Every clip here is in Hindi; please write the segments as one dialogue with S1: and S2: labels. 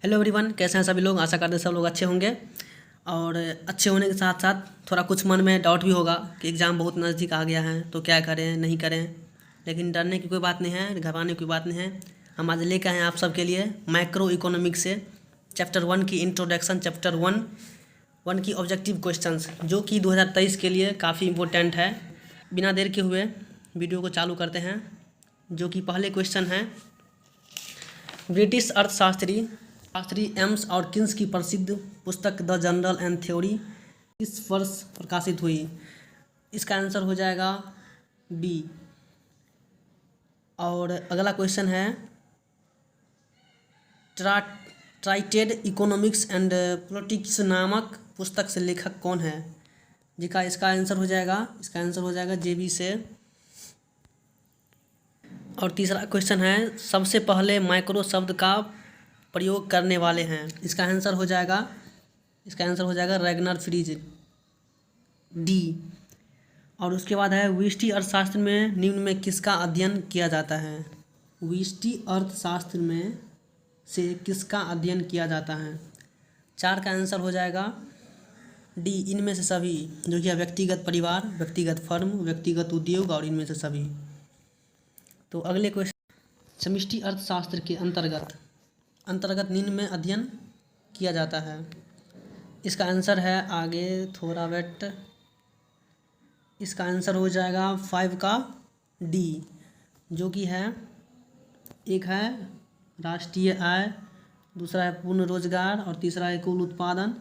S1: हेलो एवरीवन, कैसे हैं सभी लोग। आशा करते हैं सब लोग अच्छे होंगे। और अच्छे होने के साथ साथ थोड़ा कुछ मन में डाउट भी होगा कि एग्ज़ाम बहुत नज़दीक आ गया है तो क्या करें नहीं करें। लेकिन डरने की कोई बात नहीं है, घबराने की कोई बात नहीं है। हम आज लेकर आए हैं आप सबके लिए माइक्रो इकोनॉमिक्स से चैप्टर 1 की इंट्रोडक्शन, चैप्टर 1 की ऑब्जेक्टिव क्वेश्चंस, जो कि 2023 के लिए काफ़ी इम्पोर्टेंट है। बिना देर के हुए वीडियो को चालू करते हैं। जो कि पहले क्वेश्चन है, ब्रिटिश अर्थशास्त्री एम्स और किन्स की प्रसिद्ध पुस्तक द जनरल एंड थ्योरी किस वर्ष प्रकाशित हुई। इसका आंसर हो जाएगा बी। और अगला क्वेश्चन है, ट्राइटेड इकोनॉमिक्स एंड पॉलिटिक्स नामक पुस्तक से लेखक कौन है। इसका आंसर हो जाएगा जेबी से। और तीसरा क्वेश्चन है, सबसे पहले माइक्रो शब्द का प्रयोग करने वाले हैं। इसका आंसर हो जाएगा रैगनर फ्रीज, डी। और उसके बाद है, व्यष्टि अर्थशास्त्र में निम्न में किसका अध्ययन किया जाता है। व्यष्टि अर्थशास्त्र में से किसका अध्ययन किया जाता है। 4 का आंसर हो जाएगा डी, इनमें से सभी, जो कि व्यक्तिगत परिवार, व्यक्तिगत फर्म, व्यक्तिगत उद्योग और इनमें से सभी। तो अगले क्वेश्चन, समष्टि अर्थशास्त्र के अंतर्गत निम्न में अध्ययन किया जाता है। इसका आंसर है, आगे थोड़ा वेट, इसका आंसर हो जाएगा 5 का डी, जो कि है, एक है राष्ट्रीय आय, दूसरा है पूर्ण रोजगार और तीसरा है कुल उत्पादन,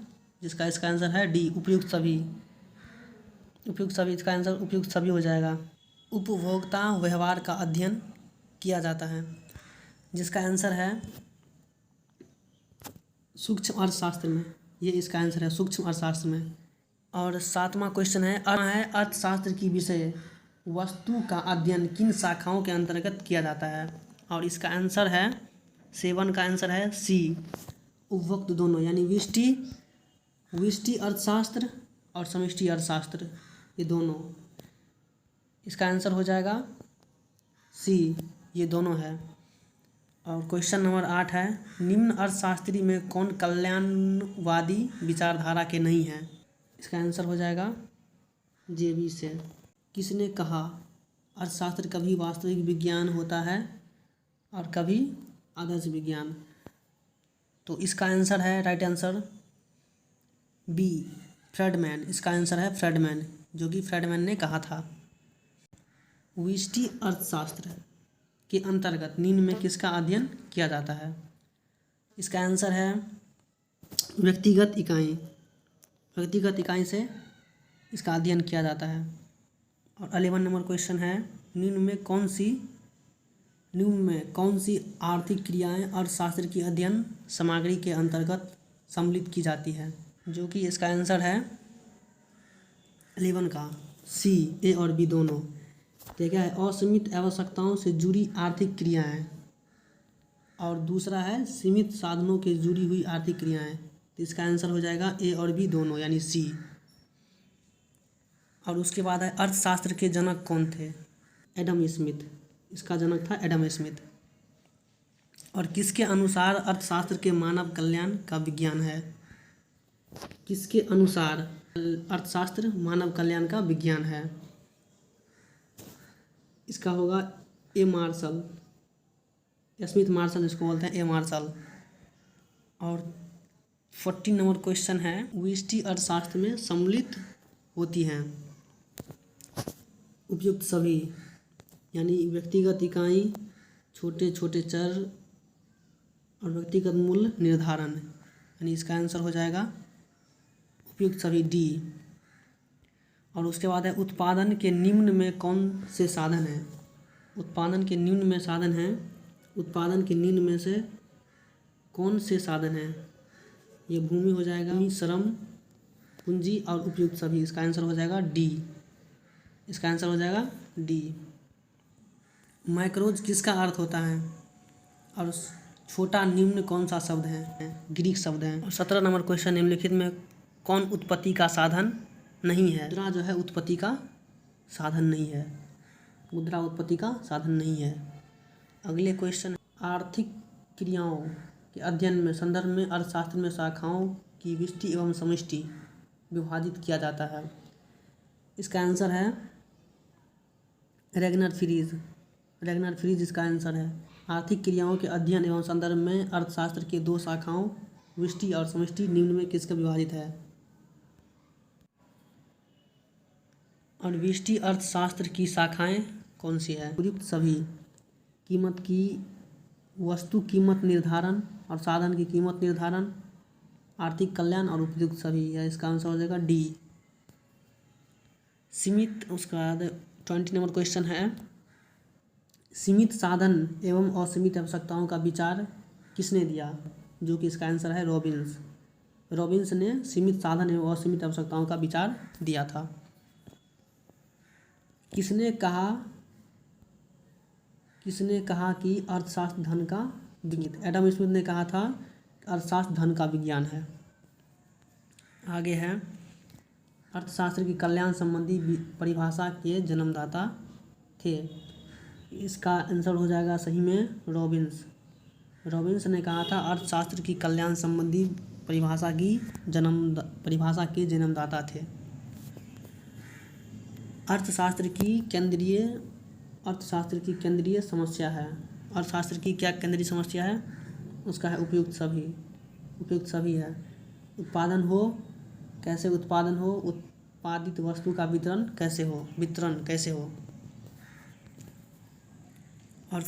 S1: इसका आंसर है डी, उपयुक्त सभी। इसका आंसर उपयुक्त सभी हो जाएगा। उपभोक्ता व्यवहार का अध्ययन किया जाता है, जिसका आंसर है सूक्ष्म अर्थशास्त्र में। ये इसका आंसर है सूक्ष्म अर्थशास्त्र में। और 7वां क्वेश्चन है, अर्थशास्त्र की विषय वस्तु का अध्ययन किन शाखाओं के अंतर्गत किया जाता है। और इसका आंसर है 7 का आंसर है सी, उपरोक्त दोनों, यानी व्यष्टि अर्थशास्त्र और समष्टि अर्थशास्त्र, ये दोनों। इसका आंसर हो जाएगा सी, ये दोनों है। और क्वेश्चन नंबर 8 है, निम्न अर्थशास्त्री में कौन कल्याणवादी विचारधारा के नहीं है। इसका आंसर हो जाएगा जेबी से। किसने कहा अर्थशास्त्र कभी वास्तविक विज्ञान होता है और कभी आदर्श विज्ञान। तो इसका आंसर है, राइट आंसर बी, फ्रेडमैन। इसका आंसर है फ्रेडमैन, जो कि फ्रेडमैन ने कहा था। व्यष्टि अर्थशास्त्र के अंतर्गत निम्न में किसका अध्ययन किया जाता है। इसका आंसर है व्यक्तिगत इकाई से इसका अध्ययन किया जाता है। और 11 नंबर क्वेश्चन है, निम्न में कौन सी आर्थिक क्रियाएं अर्थशास्त्र की अध्ययन सामग्री के अंतर्गत सम्मिलित की जाती है। जो कि इसका आंसर है 11 का सी, ए और बी दोनों। तो क्या है, असीमित आवश्यकताओं से जुड़ी आर्थिक क्रियाएं, और दूसरा है सीमित साधनों के जुड़ी हुई आर्थिक क्रियाएं। तो इसका आंसर हो जाएगा ए और बी दोनों, यानी सी। और उसके बाद है, अर्थशास्त्र के जनक कौन थे। एडम स्मिथ, इसका जनक था एडम स्मिथ। और किसके अनुसार अर्थशास्त्र के मानव कल्याण का विज्ञान है। किसके अनुसार अर्थशास्त्र मानव कल्याण का विज्ञान है। इसका होगा ए मार्शल, स्मिथ मार्शल इसको बोलते हैं, ए मार्शल। और 14 नंबर क्वेश्चन है, व्यष्टि अर्थशास्त्र में सम्मिलित होती हैं उपयुक्त सभी, यानी व्यक्तिगत इकाई, छोटे छोटे चर और व्यक्तिगत मूल्य निर्धारण, यानी इसका आंसर हो जाएगा उपयुक्त सभी, डी। और उसके बाद है, उत्पादन के निम्न में कौन से साधन हैं। उत्पादन के निम्न में से कौन से साधन हैं। ये भूमि हो जाएगा, श्रम, पूंजी और उपयुक्त सभी। इसका आंसर हो जाएगा डी। माइक्रोज किसका अर्थ होता है। और छोटा निम्न कौन सा शब्द है, ग्रीक शब्द है। और 17 नंबर क्वेश्चन, निम्नलिखित में कौन उत्पत्ति का साधन नहीं है। मुद्रा जो है उत्पत्ति का साधन नहीं है, मुद्रा उत्पत्ति का साधन नहीं है। अगले क्वेश्चन, आर्थिक क्रियाओं के अध्ययन में संदर्भ में अर्थशास्त्र में शाखाओं की विष्टि एवं समष्टि विभाजित किया जाता है। इसका आंसर है रेगनर फ्रीज। रेगनर फ्रीज इसका आंसर है। आर्थिक क्रियाओं के अध्ययन एवं संदर्भ में अर्थशास्त्र के दो शाखाओं विष्टि और समष्टि निम्न में किसका विभाजित है। और विष्टि अर्थशास्त्र की शाखाएं कौन सी है। उपयुक्त सभी, कीमत की वस्तु कीमत निर्धारण और साधन की कीमत निर्धारण, आर्थिक कल्याण और उपयुक्त सभी है। इसका आंसर हो जाएगा डी। सीमित, उसके बाद 20 नंबर क्वेश्चन है, सीमित साधन एवं असीमित आवश्यकताओं का विचार किसने दिया, जो कि इसका आंसर है रॉबिन्स। रॉबिन्स ने सीमित साधन एवं असीमित आवश्यकताओं का विचार दिया था। किसने कहा कि अर्थशास्त्र धन का विज्ञान। एडम स्मिथ ने कहा था अर्थशास्त्र धन का विज्ञान है। आगे है, अर्थशास्त्र की कल्याण संबंधी परिभाषा के जन्मदाता थे। इसका आंसर हो जाएगा सही में रॉबिन्स। रॉबिन्स ने कहा था अर्थशास्त्र की कल्याण संबंधी परिभाषा के जन्मदाता थे। अर्थशास्त्र की केंद्रीय समस्या है। अर्थशास्त्र की क्या केंद्रीय समस्या है, उसका है उपयुक्त सभी है। उत्पादन हो, कैसे उत्पादन हो, उत्पादित वस्तु का वितरण कैसे हो। और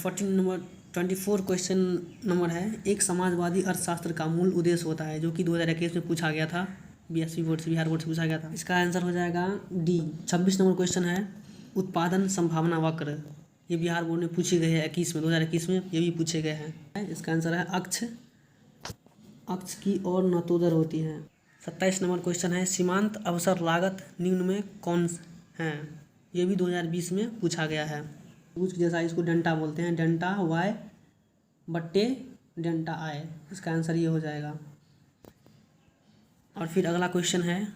S1: 24 क्वेश्चन नंबर है, एक समाजवादी अर्थशास्त्र का मूल उद्देश्य होता है, जो कि 2021 में पूछा गया था, बीएसपी बोर्ड से, बिहार बोर्ड से पूछा गया था। इसका आंसर हो जाएगा डी। 26 नंबर क्वेश्चन है, उत्पादन संभावना वक्र। ये बिहार बोर्ड में पूछी गई है 2021 में ये भी पूछे गए हैं। इसका आंसर है अक्ष की ओर नतोदर होती है। 27 नंबर क्वेश्चन है, सीमांत अवसर लागत निम्न में कौन है। ये भी 2020 में पूछा गया है। कुछ जैसा इसको डेंटा बोलते हैं, डेंटा वाई बट्टे डेंटा आई। इसका आंसर ये हो जाएगा। और फिर अगला क्वेश्चन है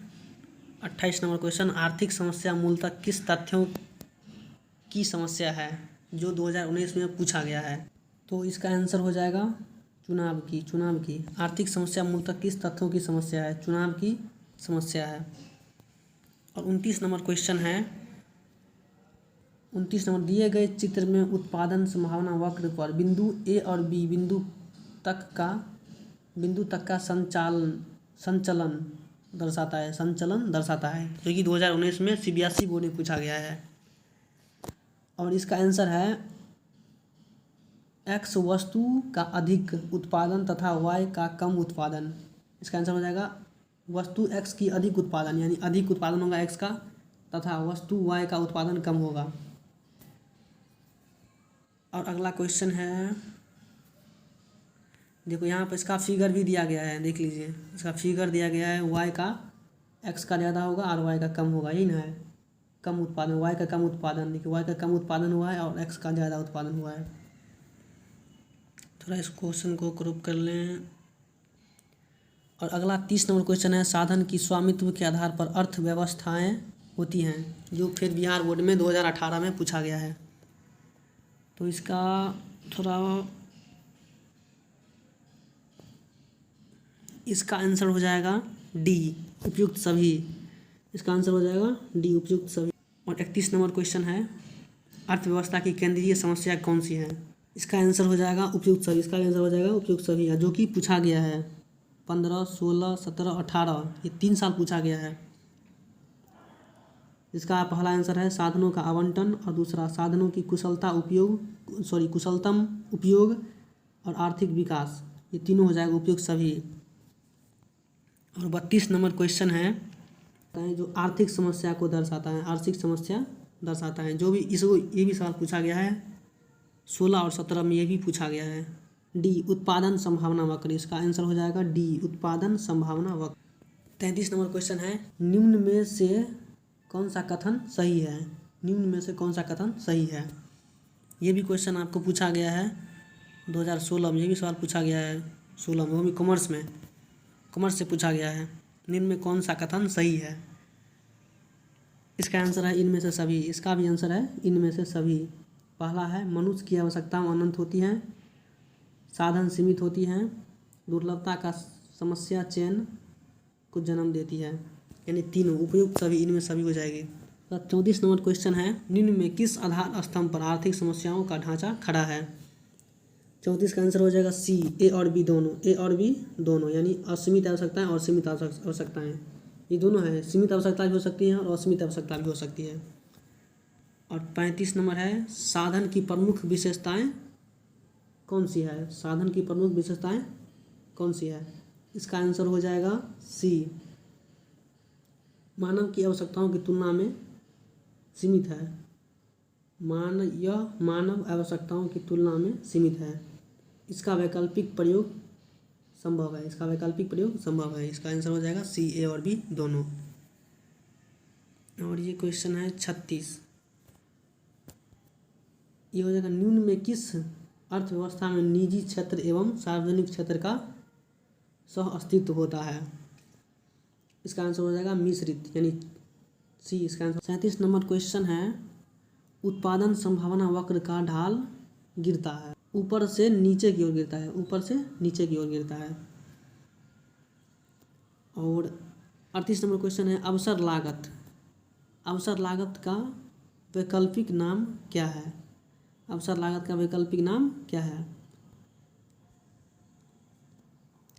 S1: 28 नंबर क्वेश्चन, आर्थिक समस्या मूलतः किस तथ्यों की समस्या है, जो 2019 में पूछा गया है। तो इसका आंसर हो जाएगा चुनाव की। आर्थिक समस्या मूलतः किस तथ्यों की समस्या है, चुनाव की समस्या है। और 29 नंबर क्वेश्चन है, 29 नंबर, दिए गए चित्र में उत्पादन संभावना वक्र पर बिंदु ए और बी बिंदु तक का संचलन दर्शाता है, जो कि 2019 में सीबीएसई बोर्ड में पूछा गया है। और इसका आंसर है एक्स वस्तु का अधिक उत्पादन तथा वाई का कम उत्पादन। इसका आंसर हो जाएगा वस्तु एक्स की अधिक उत्पादन, यानी अधिक उत्पादन होगा एक्स का, तथा वस्तु वाई का उत्पादन कम होगा। और अगला क्वेश्चन है, देखो यहाँ पर इसका फिगर भी दिया गया है, देख लीजिए इसका फिगर दिया गया है। वाई का एक्स का ज़्यादा होगा और वाई का कम होगा, यही ना है, कम उत्पादन, वाई का कम उत्पादन। देखिए वाई का कम उत्पादन हुआ है और एक्स का ज़्यादा उत्पादन हुआ है। थोड़ा इस क्वेश्चन को ग्रुप कर लें। और अगला 30 नंबर क्वेश्चन है, साधन की स्वामित्व के आधार पर अर्थव्यवस्थाएं होती हैं, जो फिर बिहार बोर्ड में 2018 में पूछा गया है। तो इसका आंसर हो जाएगा डी, उपयुक्त सभी। इसका आंसर हो जाएगा डी, उपयुक्त सभी। और 31 नंबर क्वेश्चन है, अर्थव्यवस्था की केंद्रीय समस्या कौन सी है। इसका आंसर हो जाएगा उपयुक्त सभी। इसका आंसर हो जाएगा उपयुक्त सभी है, जो कि पूछा गया है 15, 16, 17, 18, ये 3 साल पूछा गया है। इसका पहला आंसर है साधनों का आवंटन, और दूसरा साधनों की कुशलतम उपयोग और आर्थिक विकास, ये तीनों हो जाएगा उपयुक्त सभी। और 32 नंबर क्वेश्चन है, जो आर्थिक समस्या दर्शाता है, जो भी ये भी सवाल पूछा गया है 16 और 17 में, ये भी पूछा गया है। डी, उत्पादन संभावना वक्र। इसका आंसर हो जाएगा डी, उत्पादन संभावना वक्र। 33 नंबर क्वेश्चन है, निम्न में से कौन सा कथन सही है। ये भी क्वेश्चन आपको पूछा गया है 2016 में, ये भी सवाल पूछा गया है 16 में, वो भी कॉमर्स से पूछा गया है। निम्न में कौन सा कथन सही है। इसका आंसर है इनमें से सभी। इसका भी आंसर है इनमें से सभी। पहला है, मनुष्य की आवश्यकताएं अनंत होती हैं, साधन सीमित होती हैं, दुर्लभता का समस्या चयन को जन्म देती है, यानी तीनों उपयुक्त सभी, इनमें सभी हो जाएगी। 34 नंबर क्वेश्चन है, निम्न में किस आधार स्तंभ पर आर्थिक समस्याओं का ढांचा खड़ा है? 34 का आंसर हो जाएगा सी, ए और बी दोनों। ए और बी दोनों यानी असीमित आवश्यकताएं और सीमित आवश्यकताएं, ये दोनों है। सीमित आवश्यकता भी हो सकती है और असीमित आवश्यकता भी हो सकती है। और 35 नंबर है, साधन की प्रमुख विशेषताएं कौन सी है? साधन की प्रमुख विशेषताएं कौन सी है? इसका आंसर हो जाएगा सी, मानव की आवश्यकताओं की तुलना में सीमित है। यह मानव आवश्यकताओं की तुलना में सीमित है। इसका वैकल्पिक प्रयोग संभव है। इसका वैकल्पिक प्रयोग संभव है। इसका आंसर हो जाएगा सी, ए और बी दोनों। और ये क्वेश्चन है 36, ये हो जाएगा, निम्न में किस अर्थव्यवस्था में निजी क्षेत्र एवं सार्वजनिक क्षेत्र का सह अस्तित्व होता है? इसका आंसर हो जाएगा मिश्रित, यानी सी इसका आंसर। 37 नंबर क्वेश्चन है, उत्पादन संभावना वक्र का ढाल गिरता है, ऊपर से नीचे की ओर गिरता है, ऊपर से नीचे की ओर गिरता है। और 38 नंबर क्वेश्चन है, अवसर लागत, अवसर लागत का वैकल्पिक नाम क्या है? अवसर लागत का वैकल्पिक नाम क्या है?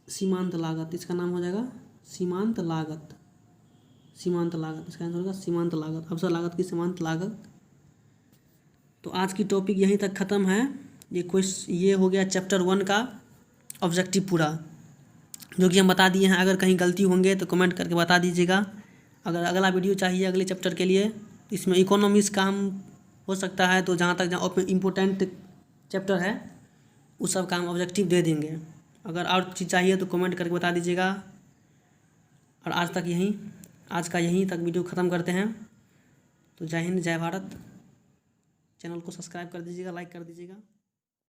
S1: सीमांत लागत, इसका नाम हो जाएगा सीमांत लागत। सीमांत लागत, इसका आंसर होगा सीमांत लागत, अवसर लागत की सीमांत लागत। तो आज की टॉपिक यहीं तक ख़त्म है। ये हो गया चैप्टर 1 का ऑब्जेक्टिव पूरा, जो कि हम बता दिए हैं। अगर कहीं गलती होंगे तो कमेंट करके बता दीजिएगा। अगर अगला वीडियो चाहिए अगले चैप्टर के लिए, इसमें इकोनॉमिक्स का हम हो सकता है, तो जहाँ इम्पोर्टेंट चैप्टर है उस सब का हम ऑब्जेक्टिव दे देंगे। अगर और चीज़ चाहिए तो कमेंट करके बता दीजिएगा। और आज का यहीं तक वीडियो ख़त्म करते हैं। तो जय हिंद, जय भारत। चैनल को सब्सक्राइब कर दीजिएगा, लाइक कर दीजिएगा।